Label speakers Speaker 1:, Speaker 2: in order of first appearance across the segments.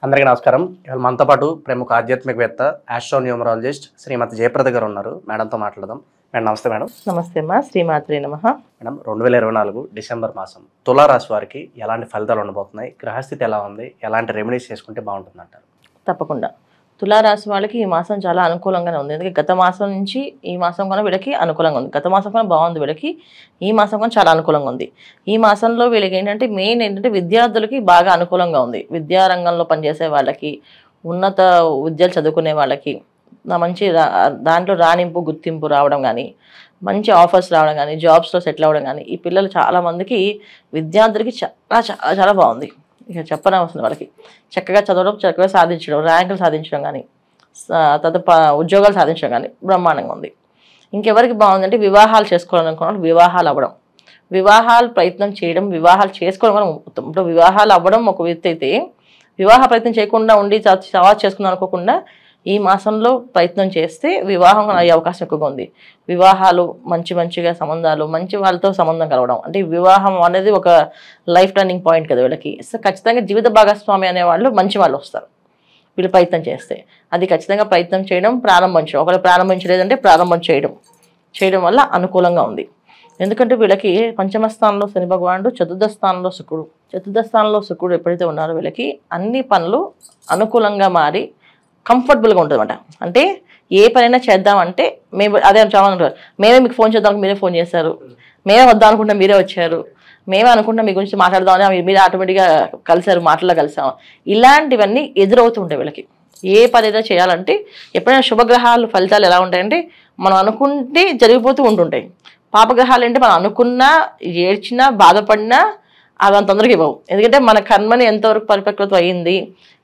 Speaker 1: అందరికీ నమస్కారం. ఇవాళ మనతో పాటు ప్రముఖ ఆధ్యాత్మికవేత్త ఆస్ట్రోన్యూమరాలజిస్ట్ శ్రీమతి జయప్రద గారు ఉన్నారు. మేడంతో మాట్లాడదాం. మేడం నమస్తే. మేడం
Speaker 2: నమస్తే అమ్మా. శ్రీమాత్రే నమః.
Speaker 1: మేడం 2024 డిసెంబర్ మాసం తులారాశి వారికి ఎలాంటి ఫలితాలు ఉండబోతున్నాయి, గ్రహస్థితి ఎలా ఉంది, ఎలాంటి రెమెడీస్ చేసుకుంటే బాగుంటుంది అంటారు?
Speaker 2: తప్పకుండా తులారాశి వాళ్ళకి ఈ మాసం చాలా అనుకూలంగానే ఉంది. ఎందుకంటే గత మాసం నుంచి ఈ మాసం కన్నా వీళ్ళకి అనుకూలంగా ఉంది. గత మాసం కన్నా బాగుంది వీళ్ళకి, ఈ మాసం కన్నా చాలా అనుకూలంగా ఉంది. ఈ మాసంలో వీళ్ళకి ఏంటంటే మెయిన్ ఏంటంటే విద్యార్థులకి బాగా అనుకూలంగా ఉంది. విద్యారంగంలో పనిచేసే వాళ్ళకి, ఉన్నత విద్యలు చదువుకునే వాళ్ళకి మంచి దాంట్లో రాణింపు గుర్తింపు రావడం కానీ, మంచి ఆఫర్స్ రావడం కానీ, జాబ్స్లో సెటిల్ అవ్వడం కానీ, ఈ పిల్లలు చాలామందికి విద్యార్థులకి చాలా చాలా చాలా బాగుంది. ఇక చెప్పనవసరం వాళ్ళకి చక్కగా చదవడం, చక్కగా సాధించడం, ర్యాంకులు సాధించడం కానీ, ఉద్యోగాలు సాధించడం కానీ బ్రహ్మాండంగా ఉంది. ఇంకెవరికి బాగుందంటే వివాహాలు చేసుకోవాలనుకున్న వివాహాలు అవ్వడం, వివాహాలు ప్రయత్నం చేయడం, వివాహాలు చేసుకోవడం కూడా ఉత్తమం. ఇప్పుడు వివాహాలు అవ్వడం ఒక వ్యక్తి అయితే, వివాహ ప్రయత్నం చేయకుండా ఉండి సవాల్ చేసుకుందాం అనుకోకుండా ఈ మాసంలో ప్రయత్నం చేస్తే వివాహం అయ్యే అవకాశం ఎక్కువగా ఉంది. వివాహాలు మంచిగా సంబంధాలు, మంచి వాళ్ళతో సంబంధం కలవడం, అంటే వివాహం అనేది ఒక లైఫ్ టర్నింగ్ పాయింట్ కదా వీళ్ళకి. సో ఖచ్చితంగా జీవిత భాగస్వామి అనే వాళ్ళు మంచి వాళ్ళు వస్తారు వీళ్ళు ప్రయత్నం చేస్తే. అది ఖచ్చితంగా ప్రయత్నం చేయడం, ప్రారంభించడం. ఒకవేళ ప్రారంభించలేదంటే ప్రారంభం చేయడం వల్ల అనుకూలంగా ఉంది. ఎందుకంటే వీళ్ళకి పంచమ స్థానంలో శని భగవానుడు, చతుర్థ స్థానంలో శుక్రుడు ఎప్పుడైతే ఉన్నారో వీళ్ళకి అన్ని పనులు అనుకూలంగా మారి కంఫర్టబుల్గా ఉంటుంది అనమాట. అంటే ఏ పనైనా చేద్దామంటే మేము అదే చాలంటారు, మేమే మీకు ఫోన్ చేద్దాం మీరే ఫోన్ చేశారు, మేమే వద్దాం అనుకుంటాం మీరే వచ్చారు, మేమే అనుకుంటాం మీ గురించి మాట్లాడదామని మీరే ఆటోమేటిక్గా కలిసారు, మాటల్లో కలిసాము. ఇలాంటివన్నీ ఎదురవుతూ ఉంటాయి వీళ్ళకి. ఏ పనైనా చేయాలంటే ఎప్పుడైనా శుభగ్రహాలు ఫలితాలు ఎలా ఉంటాయంటే మనం అనుకుంటే జరిగిపోతూ ఉంటుంటాయి. పాపగ్రహాలు అంటే మనం అనుకున్నా, ఏడ్చినా, బాధపడినా అవి అంత తొందరగా ఇవ్వవు. ఎందుకంటే మన కర్మని ఎంతవరకు పరిపక్వత అయ్యింది,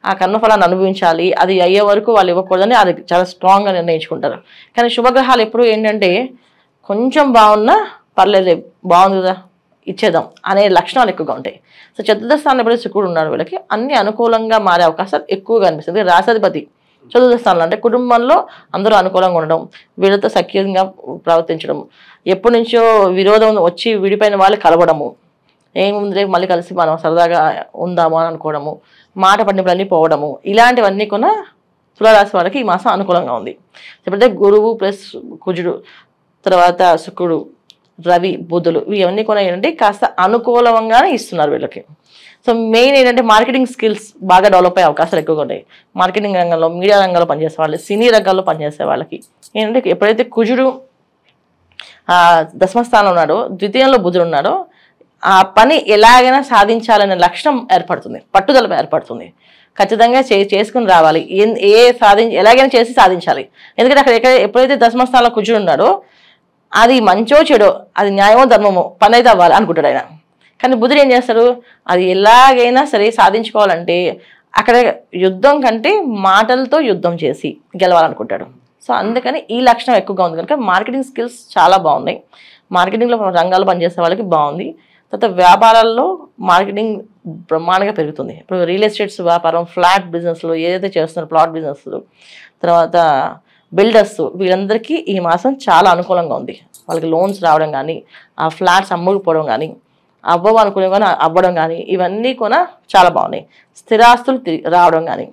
Speaker 2: ఆ కర్మఫలాన్ని అనుభవించాలి, అది అయ్యే వరకు వాళ్ళు ఇవ్వకూడదని అది చాలా స్ట్రాంగ్గా నిర్ణయించుకుంటారు. కానీ శుభగ్రహాలు ఎప్పుడు ఏంటంటే కొంచెం బాగున్నా పర్లేదు, బాగుంది కదా ఇచ్చేద్దాం అనే లక్షణాలు ఎక్కువగా ఉంటాయి. సో చతుర్థ స్థానంలో ఎప్పుడైతే శుక్రుడు ఉన్నాడు వీళ్ళకి అన్ని అనుకూలంగా మారే అవకాశాలు ఎక్కువగా అనిపిస్తుంది. రాశాధిపతి చతుర్థ స్థానంలో అంటే కుటుంబంలో అందరూ అనుకూలంగా ఉండడం, వీళ్ళతో సఖ్యంగా ప్రవర్తించడం, ఎప్పటి నుంచో విరోధం వచ్చి విడిపోయిన వాళ్ళు కలవడము, ఏముంది రేపు మళ్ళీ కలిసి మనం సరదాగా ఉందాము అని అనుకోవడము, మాట పట్టింపులన్నీ పోవడము, ఇలాంటివన్నీ కూడా తులారాశి వాళ్ళకి ఈ మాసం అనుకూలంగా ఉంది. ఎప్పుడైతే గురువు ప్లస్ కుజుడు, తర్వాత శుక్రుడు, రవి, బుధులు ఇవన్నీ కూడా ఏంటంటే కాస్త అనుకూలంగానే ఇస్తున్నారు వీళ్ళకి. సో మెయిన్ ఏంటంటే మార్కెటింగ్ స్కిల్స్ బాగా డెవలప్ అయ్యే అవకాశాలు ఎక్కువగా ఉంటాయి. మార్కెటింగ్ రంగంలో, మీడియా రంగంలో పనిచేసే వాళ్ళు, సినీ రంగాల్లో పనిచేసే వాళ్ళకి ఏంటంటే ఎప్పుడైతే కుజుడు దశమ స్థానంలో ఉన్నాడో, ద్వితీయంలో బుధుడు ఉన్నాడో, ఆ పని ఎలాగైనా సాధించాలనే లక్షణం ఏర్పడుతుంది, పట్టుదల ఏర్పడుతుంది. ఖచ్చితంగా చేసుకుని రావాలి, ఎలాగైనా చేసి సాధించాలి. ఎందుకంటే అక్కడ ఎప్పుడైతే దశమస్థానంలో కుజుడు ఉన్నాడో అది మంచో చెడో, అది న్యాయమో ధర్మమో పని అయితే అవ్వాలి అనుకుంటాడు ఆయన. కానీ బుధుడు ఏం చేస్తాడు, అది ఎలాగైనా సరే సాధించుకోవాలంటే అక్కడ యుద్ధం కంటే మాటలతో యుద్ధం చేసి గెలవాలనుకుంటాడు. సో అందుకని ఈ లక్షణం ఎక్కువగా ఉంది. కనుక మార్కెటింగ్ స్కిల్స్ చాలా బాగున్నాయి. మార్కెటింగ్లో రంగాలు పనిచేసే వాళ్ళకి బాగుంది. తర్వాత వ్యాపారాల్లో మార్కెటింగ్ బ్రహ్మాండంగా పెరుగుతుంది. ఇప్పుడు రియల్ ఎస్టేట్స్ వ్యాపారం, ఫ్లాట్ బిజినెస్లు ఏదైతే చేస్తున్నారో, ప్లాట్ బిజినెస్లు, తర్వాత బిల్డర్స్, వీళ్ళందరికీ ఈ మాసం చాలా అనుకూలంగా ఉంది. వాళ్ళకి లోన్స్ రావడం కానీ, ఆ ఫ్లాట్స్ అమ్ముకుపోవడం కానీ, అవ్వడం కానీ అవ్వడం కానీ ఇవన్నీ కూడా చాలా బాగున్నాయి. స్థిరాస్తులు రావడం కానీ,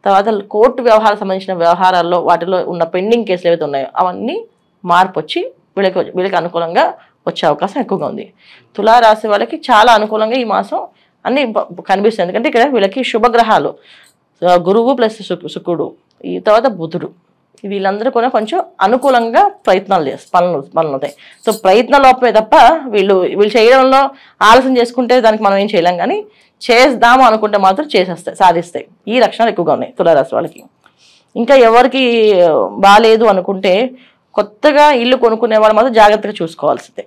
Speaker 2: తర్వాత కోర్టు వ్యవహారాలకు సంబంధించిన వ్యవహారాల్లో వాటిలో ఉన్న పెండింగ్ కేసులు ఏవైతే ఉన్నాయో అవన్నీ మార్పు వచ్చి వీళ్ళకి అనుకూలంగా వచ్చే అవకాశం ఎక్కువగా ఉంది. తులారాశి వాళ్ళకి చాలా అనుకూలంగా ఈ మాసం అన్ని కనిపిస్తుంది. ఎందుకంటే ఇక్కడ వీళ్ళకి శుభగ్రహాలు గురువు ప్లస్ శుక్రుడు, ఈ తర్వాత బుధుడు, వీళ్ళందరూ కూడా కొంచెం అనుకూలంగా ప్రయత్నాలు పనులు అవుతాయి. సో ప్రయత్న లోపమే తప్ప వీళ్ళు చేయడంలో ఆలస్యం చేసుకుంటే దానికి మనం ఏం చేయలేం. కానీ చేద్దాము అనుకుంటే మాత్రం సాధిస్తాయి. ఈ లక్షణాలు ఎక్కువగా ఉన్నాయి తులారాశి వాళ్ళకి. ఇంకా ఎవరికి బాగాలేదు అనుకుంటే కొత్తగా ఇల్లు కొనుక్కునే వాళ్ళు మాత్రం జాగ్రత్తగా చూసుకోవాల్సిందే.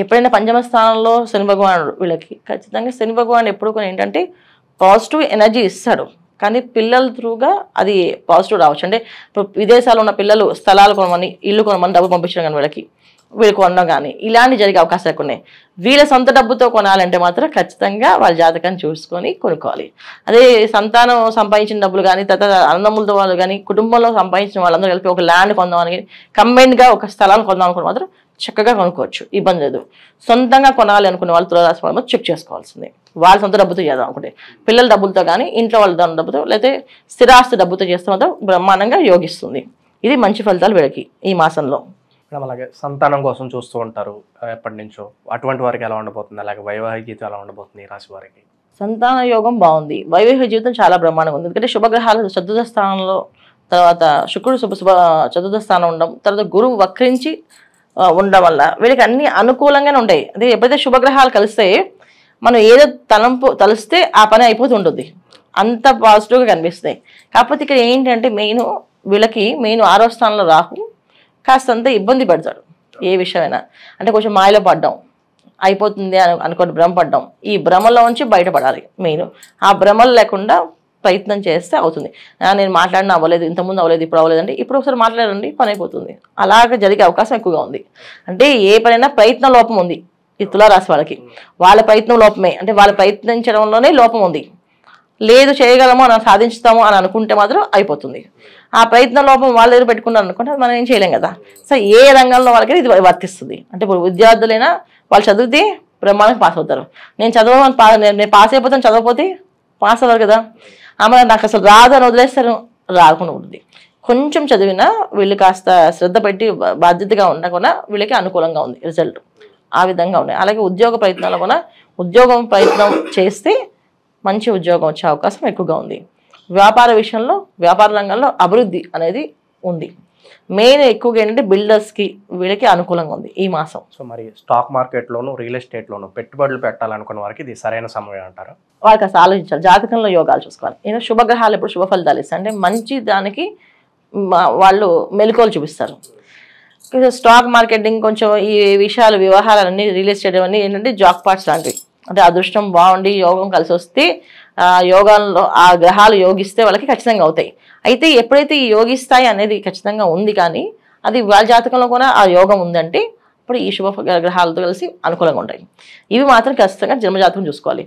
Speaker 2: ఎప్పుడైనా పంచమ స్థానంలో శని భగవానుడు వీళ్ళకి ఖచ్చితంగా శని భగవానుడు ఎప్పుడు కూడా ఏంటంటే పాజిటివ్ ఎనర్జీ ఇస్తాడు. కానీ పిల్లల త్రూగా అది పాజిటివ్ రావచ్చు. అంటే ఇప్పుడు విదేశాల్లో ఉన్న పిల్లలు స్థలాలు కొనమని, ఇల్లు కొనమని డబ్బు పంపించడం కానీ వీళ్ళు కొనడం కానీ ఇలాంటి జరిగే అవకాశాలు ఎక్కువ ఉన్నాయి. వీళ్ళ సొంత డబ్బుతో కొనాలంటే మాత్రం ఖచ్చితంగా వాళ్ళ జాతకాన్ని చూసుకొని కొనుక్కోవాలి. అదే సంతానం సంపాదించిన డబ్బులు కానీ, తర్వాత అన్నదమ్ములతో వాళ్ళు కానీ, కుటుంబంలో సంపాదించిన వాళ్ళందరూ కలిపి ఒక ల్యాండ్ కొందామని, కంబైన్డ్గా ఒక స్థలాన్ని కొందాం అనుకుని మాత్రం చక్కగా కొనుక్కోవచ్చు, ఇబ్బంది లేదు. సొంతంగా కొనాలి అనుకునే వాళ్ళు తులారాశి వాళ్ళు చెక్ చేసుకోవాల్సింది. వాళ్ళ సొంత డబ్బుతో చేద్దాం అనుకుంటే, పిల్లల డబ్బులతో కానీ ఇంట్లో వాళ్ళ దాని డబ్బుతో, లేకపోతే స్థిరాస్తి డబ్బుతో చేస్తే మాత్రం బ్రహ్మాండంగా యోగిస్తుంది. ఇది మంచి ఫలితాలు వీళ్ళకి ఈ మాసంలో.
Speaker 1: మేడం అలాగే సంతానం కోసం చూస్తూ ఉంటారు ఎప్పటి నుంచో, అటువంటి వారికి ఎలా ఉండబోతుంది, అలాగే వైవాహిక జీవితం ఎలా ఉండబోతుంది ఈ రాశి వారికి?
Speaker 2: సంతాన యోగం బాగుంది, వైవాహిక జీవితం చాలా బ్రహ్మాండంగా ఉంది. ఎందుకంటే శుభగ్రహాలు చతుర్థ స్థానంలో, తర్వాత శుక్రుడు శుభ చతుర్థ స్థానం ఉండడం, తర్వాత గురువు వక్రించి ఉండడం వల్ల వీళ్ళకి అన్ని అనుకూలంగానే ఉంటాయి. అదే ఎప్పుడైతే శుభగ్రహాలు కలిస్తే మనం ఏదో తలిస్తే ఆ పని అయిపోతుంటుంది, అంత పాజిటివ్గా కనిపిస్తాయి. కాకపోతే ఇక్కడ ఏంటంటే వీళ్ళకి మెయిన్ 6వ స్థానంలో రాహు కాస్తంత ఇబ్బంది పెడతాడు. ఏ విషయమైనా అంటే కొంచెం మాయలో పడ్డం, అయిపోతుంది అనుకోండి భ్రమపడ్డం, ఈ భ్రమలో నుంచి బయటపడాలి. మెయిన్ ఆ భ్రమలు లేకుండా ప్రయత్నం చేస్తే అవుతుంది. నేను మాట్లాడిన అవ్వలేదు, ఇంతకుముందు అవ్వలేదు, ఇప్పుడు అవ్వలేదు అంటే ఇప్పుడు ఒకసారి మాట్లాడండి, పని అయిపోతుంది. అలాగే జరిగే అవకాశం ఎక్కువగా ఉంది. అంటే ఏ పనైనా ప్రయత్న లోపం ఉంది ఈ తులారాశి వాళ్ళకి. వాళ్ళ ప్రయత్నం లోపమే, అంటే వాళ్ళు ప్రయత్నించడంలోనే లోపం ఉంది. లేదు చేయగలము అని సాధించుతాము అని అనుకుంటే మాత్రం అయిపోతుంది. ఆ ప్రయత్న లోపం వాళ్ళ దగ్గర పెట్టుకున్నారు అనుకుంటే మనం ఏం చేయలేం కదా. సో ఏ రంగంలో వాళ్ళకి ఇది వర్తిస్తుంది. అంటే ఇప్పుడు విద్యార్థులైనా వాళ్ళు చదివితే బ్రహ్మాండంగా పాస్ అవుతారు. నేను పాస్ అయిపోతాను, చదవకపోతే పాస్ అవ్వరు కదా. ఆమె నాకు అసలు రాదు అని వదిలేస్తారు, రాకుండా ఉంటుంది. కొంచెం చదివినా వీళ్ళు కాస్త శ్రద్ధ పెట్టి బాధ్యతగా ఉండకుండా వీళ్ళకి అనుకూలంగా ఉంది రిజల్ట్. ఆ విధంగా ఉన్నాయి. అలాగే ఉద్యోగ ప్రయత్నాలు కూడా ప్రయత్నం చేస్తే మంచి ఉద్యోగం వచ్చే అవకాశం ఎక్కువగా ఉంది. వ్యాపార విషయంలో, వ్యాపార రంగంలో అభివృద్ధి అనేది ఉంది. మెయిన్ ఎక్కువగా ఏంటంటే బిల్డర్స్కి వీళ్ళకి అనుకూలంగా ఉంది ఈ మాసం.
Speaker 1: సో మరి స్టాక్ మార్కెట్లోను, రియల్ ఎస్టేట్లోను పెట్టుబడులు పెట్టాలనుకున్న వారికి ఇది సరైన సమయం అంటారా?
Speaker 2: వాళ్ళకి అసలు ఆలోచించాలి, జాతకంలో యోగాలు చూసుకోవాలి. నేను శుభగ్రహాలు ఎప్పుడు శుభ ఫలితాలు ఇస్తాను అంటే మంచి దానికి వాళ్ళు మెలకువలు చూపిస్తారు. స్టాక్ మార్కెటింగ్ కొంచెం ఈ విషయాలు, వ్యవహారాలన్నీ, రియల్ ఎస్టేట్ అన్నీ ఏంటంటే జాక్ పాట్స్ లాంటివి. అంటే అదృష్టం బాగుండి యోగం కలిసి వస్తే యోగాల్లో ఆ గ్రహాలు యోగిస్తే వాళ్ళకి ఖచ్చితంగా అవుతాయి. అయితే ఎప్పుడైతే ఈ యోగిస్తాయి అనేది ఖచ్చితంగా ఉంది, కానీ అది వాళ్ళ జాతకంలో కూడా ఆ యోగం ఉందంటే ఇప్పుడు ఈ శుభ గ్రహాలతో కలిసి అనుకూలంగా ఉంటాయి. ఇవి మాత్రం ఖచ్చితంగా జన్మజాతకం చూసుకోవాలి.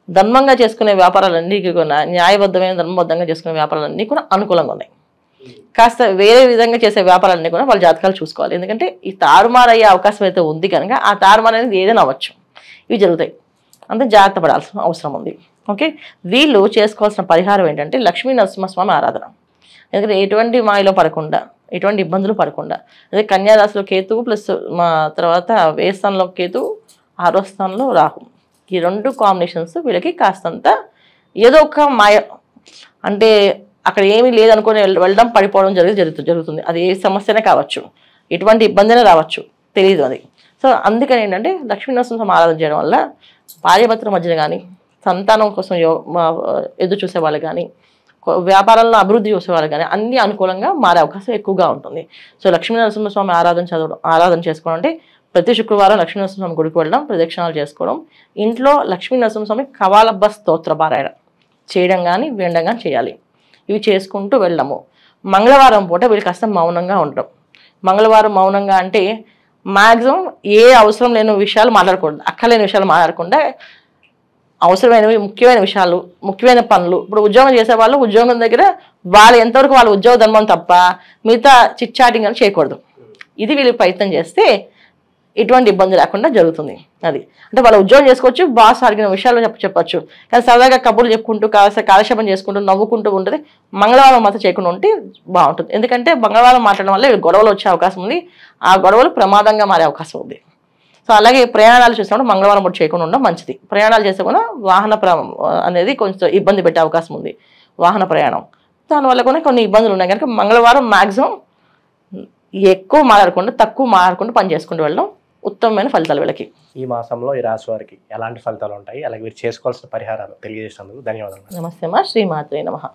Speaker 2: ధర్మంగా చేసుకునే వ్యాపారాలన్నీ కూడా, న్యాయబద్ధమైన ధర్మబద్ధంగా చేసుకునే వ్యాపారాలన్నీ కూడా అనుకూలంగా ఉన్నాయి. కాస్త వేరే విధంగా చేసే వ్యాపారాలన్నీ కూడా వాళ్ళ జాతకాలు చూసుకోవాలి. ఎందుకంటే ఈ తారుమారు అయ్యే అవకాశం అయితే ఉంది కనుక ఆ తారుమారు అనేది ఏదైనా అవ్వచ్చు, ఇవి జరుగుతాయి. అంతే జాగ్రత్త పడాల్సిన అవసరం ఉంది. ఓకే, వీళ్ళు చేసుకోవాల్సిన పరిహారం ఏంటంటే లక్ష్మీ నరసింహస్వామి ఆరాధన. ఎందుకంటే ఎటువంటి మాయలో పడకుండా, ఎటువంటి ఇబ్బందులు పడకుండా, అదే కన్యారాశిలో కేతువు ప్లస్ తర్వాత వ్యయ స్థానంలో కేతువు, 6వ స్థానంలో రాహు, ఈ 2 కాంబినేషన్స్ వీళ్ళకి కాస్తంత ఏదో ఒక మాయ, అంటే అక్కడ ఏమీ లేదనుకొని వెళ్ళడం, పడిపోవడం జరుగుతుంది. అది ఏ సమస్యనే కావచ్చు, ఎటువంటి ఇబ్బందినే రావచ్చు, తెలియదు అది. సో అందుకని ఏంటంటే లక్ష్మీ నరసింహస్వామి ఆరాధన చేయడం వల్ల భార్యాభర్తల మధ్యన కానీ, సంతానం కోసం ఎదురు చూసే వాళ్ళు కానీ, వ్యాపారంలో అభివృద్ధి చూసేవాళ్ళు కానీ అన్ని అనుకూలంగా మారే అవకాశం ఎక్కువగా ఉంటుంది. సో లక్ష్మీ నరసింహస్వామి ఆరాధన చేసుకోవడం అంటే ప్రతి శుక్రవారం లక్ష్మీ నరసింహస్వామి గుడికి వెళ్ళడం, ప్రదక్షిణాలు చేసుకోవడం, ఇంట్లో లక్ష్మీ నరసింహస్వామి కవాలబ్బ స్తోత్ర పారాయణ చేయడం కానీ వినడం కానీ చేయాలి. ఇవి చేసుకుంటూ వెళ్ళడము. మంగళవారం పూట వీళ్ళు కాస్త మౌనంగా ఉండడం. మంగళవారం మౌనంగా అంటే మ్యాక్సిమం ఏ అవసరం లేని విషయాలు మాట్లాడకూడదు, అక్కర్లేని విషయాలు మాట్లాడకుండా అవసరమైనవి, ముఖ్యమైన విషయాలు, ముఖ్యమైన పనులు. ఇప్పుడు ఉద్యోగం చేసేవాళ్ళు ఉద్యోగం దగ్గర వాళ్ళు ఎంతవరకు వాళ్ళ ఉద్యోగ ధర్మం తప్ప మిగతా చిట్చాటింగ్ అని చేయకూడదు. ఇది వీళ్ళు ప్రయత్నం చేస్తే ఎటువంటి ఇబ్బంది లేకుండా జరుగుతుంది. అది అంటే వాళ్ళ ఉద్యోగం చేసుకోవచ్చు, బాస్ అడిగిన విషయాలు చెప్పచ్చు, కానీ సరదాగా కబుర్లు చెప్పుకుంటూ కాలక్షేపం చేసుకుంటూ నవ్వుకుంటూ ఉంటుంది. మంగళవారం మాత్రం చేయకుండా ఉంటే బాగుంటుంది. ఎందుకంటే మంగళవారం మాట్లాడడం వల్ల గొడవలు వచ్చే అవకాశం ఉంది, ఆ గొడవలు ప్రమాదంగా మారే అవకాశం ఉంది. సో అలాగే ప్రయాణాలు చేసినప్పుడు మంగళవారం పూట చేయకుండా ఉండడం మంచిది. ప్రయాణాలు చేస్తే కూడా వాహన అనేది కొంచెం ఇబ్బంది పెట్టే అవకాశం ఉంది, వాహన ప్రయాణం. దానివల్ల కూడా కొన్ని ఇబ్బందులు ఉన్నాయి కనుక మంగళవారం మ్యాక్సిమం ఎక్కువ మాట్లాడకుండా, తక్కువ మాట్లాడకుండా పని చేసుకుంటూ వెళ్ళడం ఉత్తమమైన ఫలితాలు వీళ్ళకి.
Speaker 1: ఈ మాసంలో ఈ రాశి వారికి ఎలాంటి ఫలితాలు ఉంటాయి, అలాగే మీరు చేసుకోవాల్సిన పరిహారాలు తెలియజేసినందుకు ధన్యవాదాలు.
Speaker 2: నమస్తే మా శ్రీమాత్రే నమః.